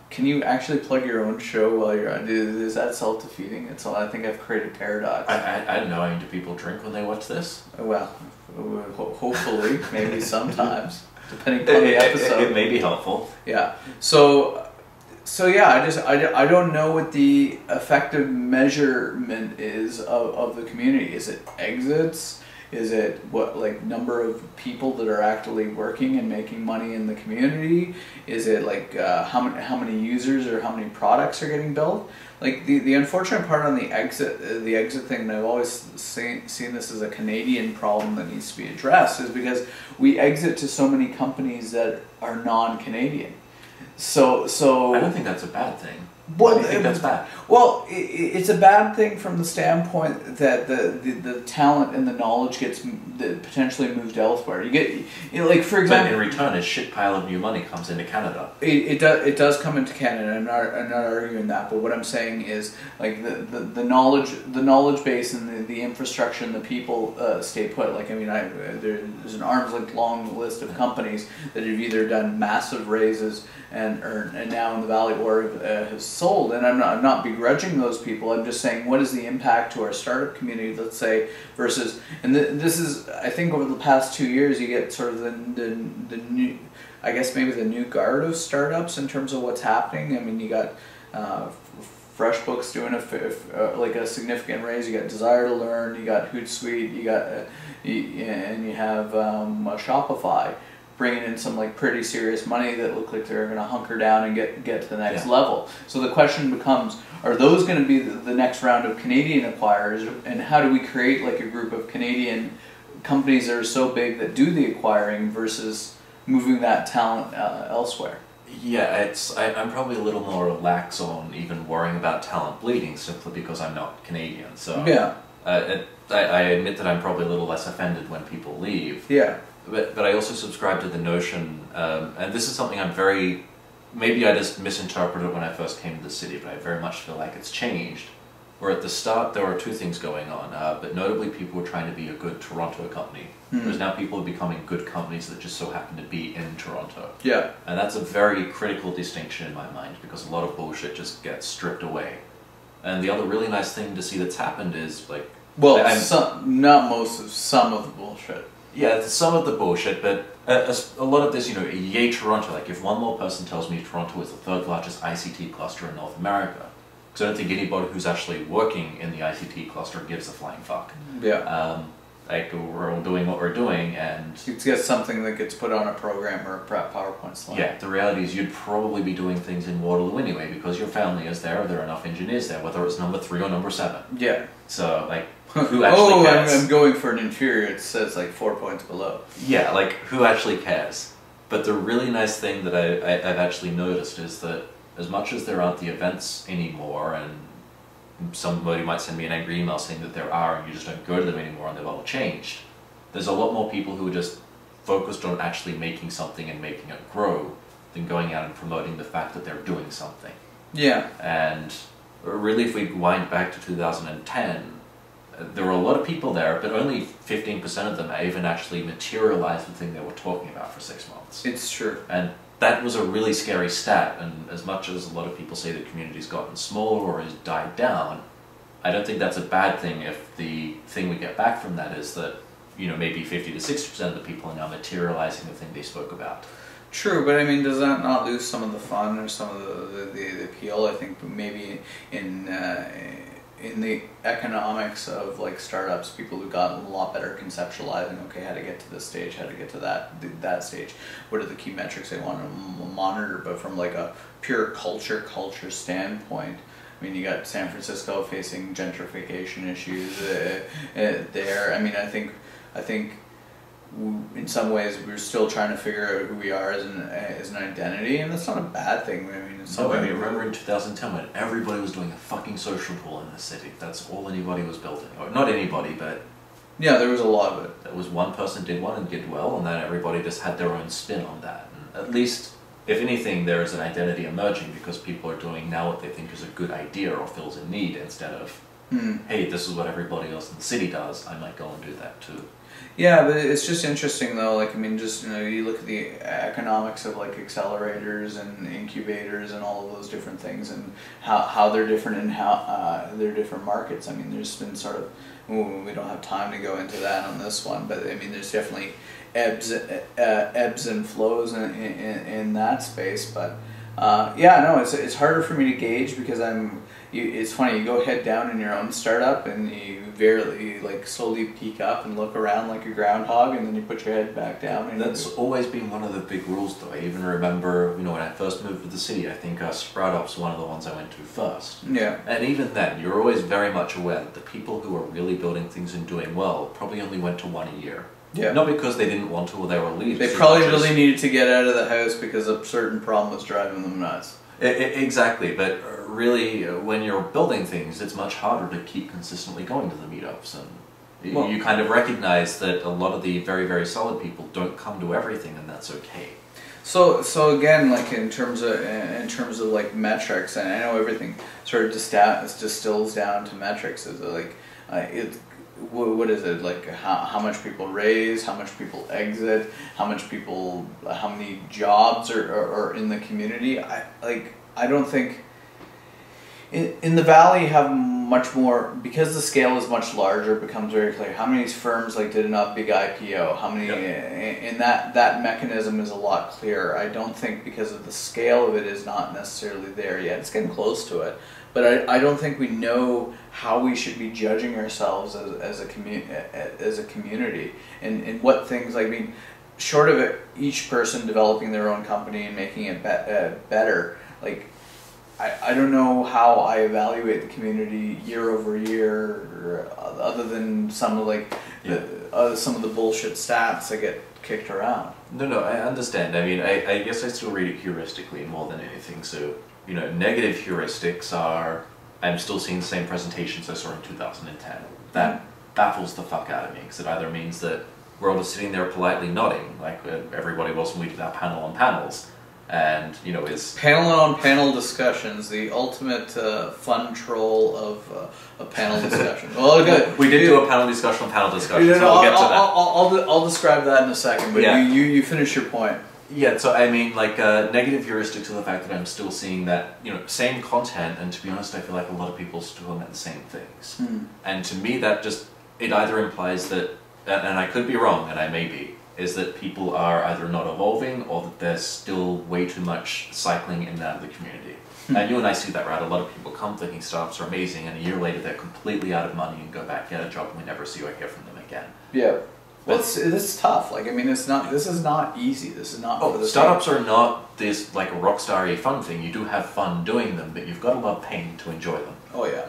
Can you actually plug your own show while you're on? Is that self-defeating? I think I've created a paradox. I don't know. Do people drink when they watch this? Well, hopefully, maybe sometimes, depending on the episode. It may be helpful. Yeah. So yeah, I don't know what the effective measurement is of the community. Is it exits? Is it what, like, number of people that are actually working and making money in the community? Is it like how many users or how many products are getting built? Like the unfortunate part on the exit thing, and I've always seen this as a Canadian problem that needs to be addressed, is because we exit to so many companies that are non-Canadian. So I don't think that's a bad thing. Well, I think that's bad. Well, it's a bad thing from the standpoint that the talent and the knowledge gets potentially moved elsewhere. You get, like, for example, but in return, a shit pile of new money comes into Canada. It does come into Canada. I'm not arguing that, but what I'm saying is, like, the knowledge base and the infrastructure and the people stay put. Like, I mean, there's an arm's length long list of companies that have either done massive raises and now in the Valley or have sold, and I'm not begrudging those people. I'm just saying, what is the impact to our startup community, let's say, versus, and this is, I think over the past 2 years you get sort of the new, I guess maybe the new guard of startups in terms of what's happening. I mean, you got FreshBooks doing like a significant raise. You got Desire to Learn. You got Hootsuite. You got and you have Shopify bringing in some like pretty serious money that look like they're going to hunker down and get to the next level. So the question becomes, are those going to be the next round of Canadian acquirers, and how do we create like a group of Canadian companies that are so big that do the acquiring versus moving that talent elsewhere? Yeah, I'm probably a little more lax on even worrying about talent bleeding, simply because I'm not Canadian. So yeah, I admit that I'm probably a little less offended when people leave. Yeah. But I also subscribe to the notion, and this is something maybe I just misinterpreted when I first came to the city, but I very much feel like it's changed. Where at the start there were two things going on, but notably people were trying to be a good Toronto company, whereas now people are becoming good companies that just so happen to be in Toronto. Yeah. And that's a very critical distinction in my mind, because a lot of bullshit just gets stripped away. And the other really nice thing to see that's happened is, like... Well, some of the bullshit. Yeah, some of the bullshit, but a lot of this, yay Toronto. Like, if one more person tells me Toronto is the third largest ICT cluster in North America, because I don't think anybody who's actually working in the ICT cluster gives a flying fuck. Yeah. Like, we're all doing what we're doing, and... It's just something that gets put on a program or a PowerPoint slide. Yeah, the reality is you'd probably be doing things in Waterloo anyway, because your family is there are enough engineers there, whether it's number 3 or number 7. Yeah. So, like, who actually cares? I'm going for an inferior, it says like 4 points below. Yeah, like, who actually cares? But the really nice thing that I've actually noticed is that as much as there aren't the events anymore, and somebody might send me an angry email saying that there are and you just don't go to them anymore and they've all changed, there's a lot more people who are just focused on actually making something and making it grow than going out and promoting the fact that they're doing something. Yeah. And really, if we wind back to 2010, there were a lot of people there, but only 15% of them even actually materialized the thing they were talking about for 6 months. It's true. And that was a really scary stat, and as much as a lot of people say the community's gotten smaller or has died down, I don't think that's a bad thing if the thing we get back from that is that, maybe 50 to 60% of the people are now materializing the thing they spoke about. True, but I mean, does that not lose some of the fun or some of the appeal? I think maybe in in the economics of like startups, people who got a lot better conceptualizing, okay, how to get to this stage, how to get to that stage, what are the key metrics they want to monitor, but from like a pure culture standpoint, I mean, you got San Francisco facing gentrification issues there. I mean, I think in some ways we're still trying to figure out who we are as an identity, and that's not a bad thing. I mean, remember in 2010 when everybody was doing a fucking social pool in the city. That's all anybody was building. Or not anybody, but yeah, there was a lot of it. There was one person did one and did well, and then everybody just had their own spin on that. And at least, if anything, there is an identity emerging because people are doing now what they think is a good idea or fills a need, instead of, hey, this is what everybody else in the city does, I might go and do that too. Yeah, but it's just interesting though, like, I mean, just, you know, you look at the economics of like accelerators and incubators and all of those different things, and how they're different and how they're different markets. I mean, there's been sort of, we don't have time to go into that on this one, but I mean, there's definitely ebbs and flows in that space, but yeah, no, it's harder for me to gauge because it's funny, you go head down in your own startup and you like slowly peek up and look around like a groundhog, and then you put your head back down. And that's always been one of the big rules though. I even remember, you know, when I first moved to the city, I think Sprout Up's one of the ones I went to first. Yeah. And even then, you're always very much aware that the people who are really building things and doing well probably only went to one a year. Yeah. Not because they didn't want to or they were leaving. They probably really needed to get out of the house because a certain problem was driving them nuts. Exactly, but really, when you're building things, it's much harder to keep consistently going to the meetups, and you kind of recognize that a lot of the very, very solid people don't come to everything, and that's okay. So again, like in terms of like metrics, and I know everything sort of distills down to metrics. Is like what is it, like how much people raise, how much people exit, how many jobs are in the community. I don't think in the valley you have much more, because the scale is much larger. It becomes very clear how many firms like did a big IPO, how many, and that mechanism is a lot clearer. I don't think, because of the scale of it is not necessarily there yet. It's getting close to it. But I don't think we know how we should be judging ourselves as a community, and what things, like, I mean, short of it, each person developing their own company and making it better, like, I don't know how I evaluate the community year over year, other than some of some of the bullshit stats that get kicked around. No, I understand. I mean, I guess I still read it heuristically more than anything, so... You know, negative heuristics are, I'm still seeing the same presentations I saw in 2010. That baffles the fuck out of me, because it either means that we're all just sitting there politely nodding, like everybody was when we did our panel on panels, and, you know, is... Panel on panel discussions, the ultimate fun troll of a panel discussion. Well, okay. We did do a panel discussion on panel discussion, so we'll get to that. I'll describe that in a second, but yeah. you finish your point. Yeah, so I mean, like, negative heuristics to the fact that I'm still seeing that, you know, same content, and to be honest, I feel like a lot of people are still talking about the same things. And to me, that just, it either implies that, and I could be wrong, and I may be, is that people are either not evolving, or that there's still way too much cycling in and out of the community. And you and I see that, right? A lot of people come thinking startups are amazing, and a year later they're completely out of money and go back, get a job, and we never see or hear from them again. Yeah. Well, it's tough. Like, I mean, this is not easy. This is not. Oh, startups are not this like rock star-y fun thing. You do have fun doing them, but you've got to love pain to enjoy them. Oh yeah.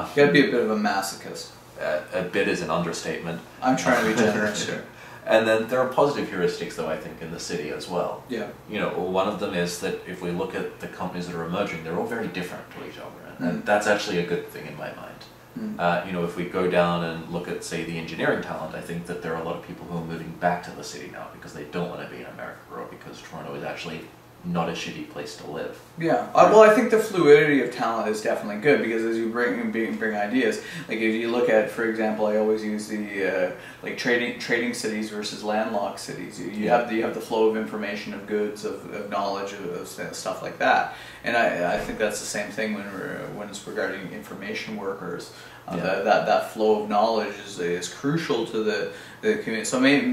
You got to be a bit of a masochist. A bit is an understatement. I'm trying to be generous here. And then there are positive heuristics, though, I think, in the city as well. Yeah. You know, one of them is that if we look at the companies that are emerging, they're all very different to each other, and that's actually a good thing in my mind. You know, if we go down and look at, say, the engineering talent, I think that there are a lot of people who are moving back to the city now because they don't want to be in America, or because Toronto is actually not a shitty place to live. Yeah. Well, I think the fluidity of talent is definitely good, because as you bring ideas, like if you look at, for example, I always use the like trading cities versus landlocked cities. You have the flow of information, of goods, of knowledge, of stuff like that. And I think that's the same thing when it's regarding information workers. That flow of knowledge is crucial to the community. So maybe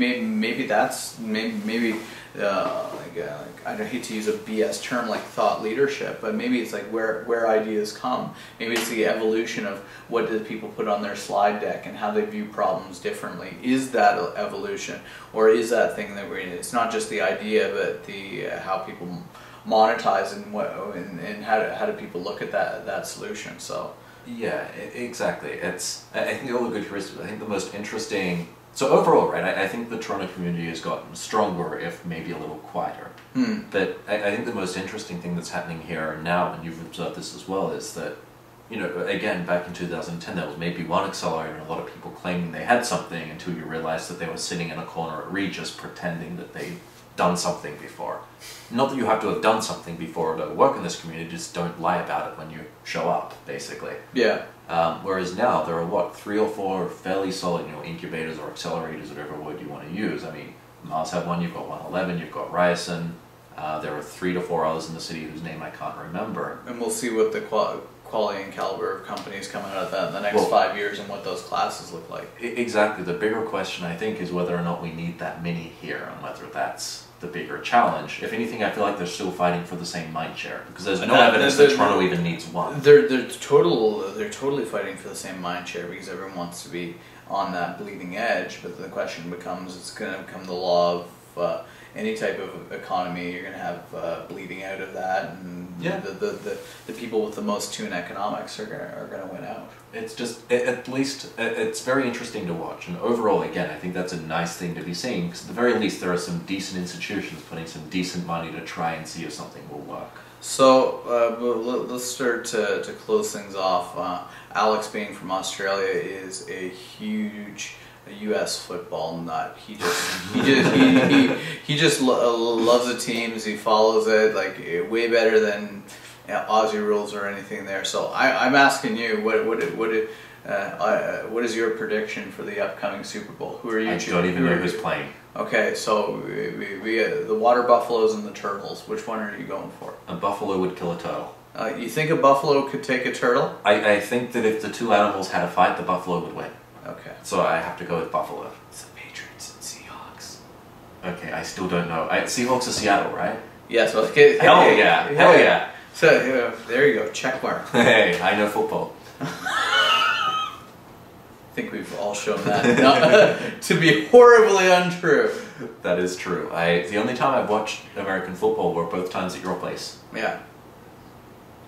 I don't hate to use a BS term like thought leadership, but maybe it's like where ideas come. Maybe it's the evolution of what did people put on their slide deck and how they view problems differently. Is that evolution, or is that thing that it's not just the idea, but the how people monetize and how do people look at that solution? So yeah, exactly. I think all the good heuristics. I think the most interesting. So overall, right, I think the Toronto community has gotten stronger, if maybe a little quieter. But I think the most interesting thing that's happening here now, and you've observed this as well, is that, again, back in 2010, there was maybe one accelerator and a lot of people claiming they had something until you realized that they were sitting in a corner at Regis pretending that they'd done something before. Not that you have to have done something before to work in this community, just don't lie about it when you show up, basically. Yeah. Whereas now there are 3 or 4 fairly solid, incubators or accelerators, whatever word you want to use. I mean, Mars have one, you've got 111, you've got Ryerson. There are 3 to 4 others in the city whose name I can't remember. And we'll see what the quality and caliber of companies come out of that in the next 5 years and what those classes look like. Exactly. The bigger question, I think, is whether or not we need that many here and whether that's the bigger challenge. If anything, I feel like they're still fighting for the same mind share because there's no evidence that Toronto even needs one. They're totally fighting for the same mind share because everyone wants to be on that bleeding edge. But the question becomes, it's going to become the law of any type of economy. You're going to have bleeding out of that, and the people with the most tune economics are going to win out. It's just, at least, it's very interesting to watch. And overall, again, I think that's a nice thing to be seeing, because at the very least there are some decent institutions putting some decent money to try and see if something will work. So, let's start to close things off. Alex, being from Australia, is a huge U.S. football nut. He just loves the teams. He follows it like way better than Aussie rules or anything there. So I'm asking you, what is your prediction for the upcoming Super Bowl? Who are you? I don't even know who's playing. Okay, so we the Water Buffaloes and the Turtles. Which one are you going for? A buffalo would kill a turtle. You think a buffalo could take a turtle? I think that if the 2 animals had a fight, the buffalo would win. Okay. So I have to go with Buffalo. It's the Patriots and Seahawks. Okay, I still don't know. Seahawks are Seattle, right? Yes. Yeah, so okay. Hell yeah. So there you go. Check mark. Hey, I know football. I think we've all shown that to be horribly untrue. That is true. The only time I've watched American football were both times at your place. Yeah.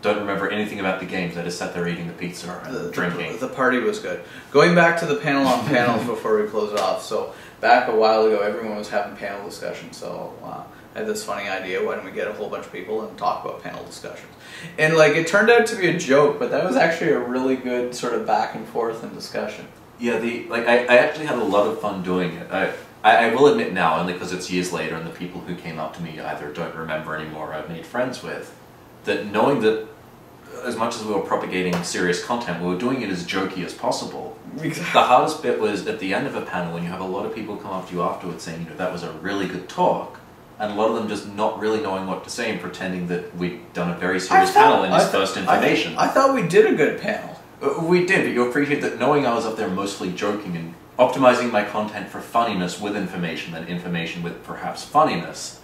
Don't remember anything about the games. I just sat there eating the pizza and drinking. The party was good. Going back to the panel on panels before we close it off. So back a while ago, everyone was having panel discussions. So I had this funny idea. Why don't we get a whole bunch of people and talk about panel discussions? And it turned out to be a joke, but that was actually a really good sort of back and forth and discussion. Yeah, I actually had a lot of fun doing it. I will admit now, only because it's years later and the people who came up to me either don't remember anymore or I've made friends with, that knowing that as much as we were propagating serious content, we were doing it as jokey as possible. Exactly. The hardest bit was at the end of a panel when you have a lot of people come up to you afterwards saying, that was a really good talk, and a lot of them just not really knowing what to say and pretending that we'd done a very serious panel in this first information. I thought we did a good panel. We did, but you appreciate that knowing I was up there mostly joking and optimizing my content for funniness with information than information with perhaps funniness.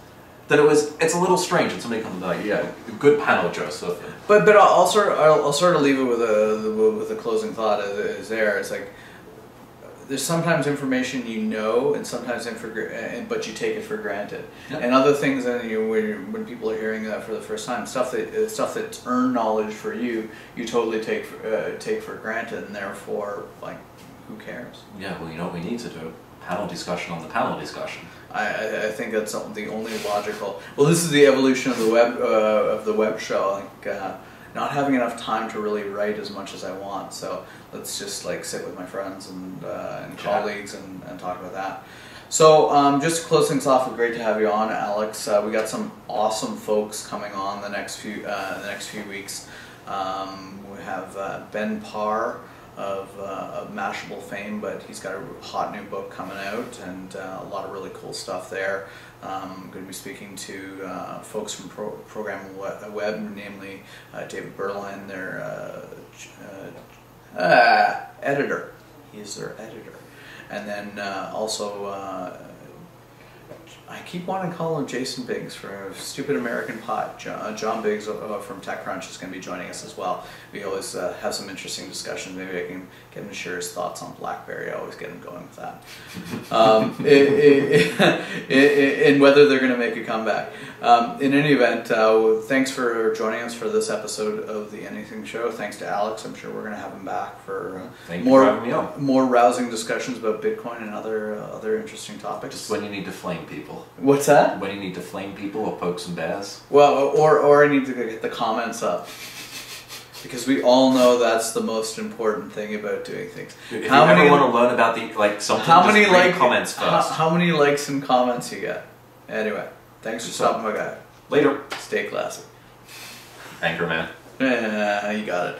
That it's a little strange when somebody comes like, yeah, good panel, Joseph. But I'll sort of leave it with a closing thought. Is there? It's like there's sometimes information and sometimes but you take it for granted. Yep. And other things that when people are hearing that for the first time, stuff that's earned knowledge for you totally take for granted, and therefore who cares? Yeah, well, you know what we need to do? Panel discussion on the panel discussion. I think that's the only logical. Well, this is the evolution of the web show. Not having enough time to really write as much as I want, so let's just sit with my friends and colleagues and talk about that. So just to close things off, great to have you on, Alex. We got some awesome folks coming on the next few weeks. We have Ben Parr of Mashable fame, but he's got a hot new book coming out and a lot of really cool stuff there. I'm going to be speaking to folks from Program Web, namely David Berline, their editor. He's their editor. And then also I keep wanting to call him Jason Biggs for Stupid American Pie. John Biggs from TechCrunch is going to be joining us as well. We always have some interesting discussions. Maybe I can get him to share his thoughts on BlackBerry. I always get him going with that. And whether they're going to make a comeback. In any event, thanks for joining us for this episode of the Anything Show. Thanks to Alex. I'm sure we're going to have him back for more rousing discussions about Bitcoin and other interesting topics. Just when you need to flame people. What's that? When you need to flame people or poke some bears. Well, or I need to get the comments up. Because we all know that's the most important thing about doing things. If you ever want to learn about comments first. How many likes and comments you get? Anyway, thanks for stopping by, guy. Later. Stay classy. Anchorman. You got it.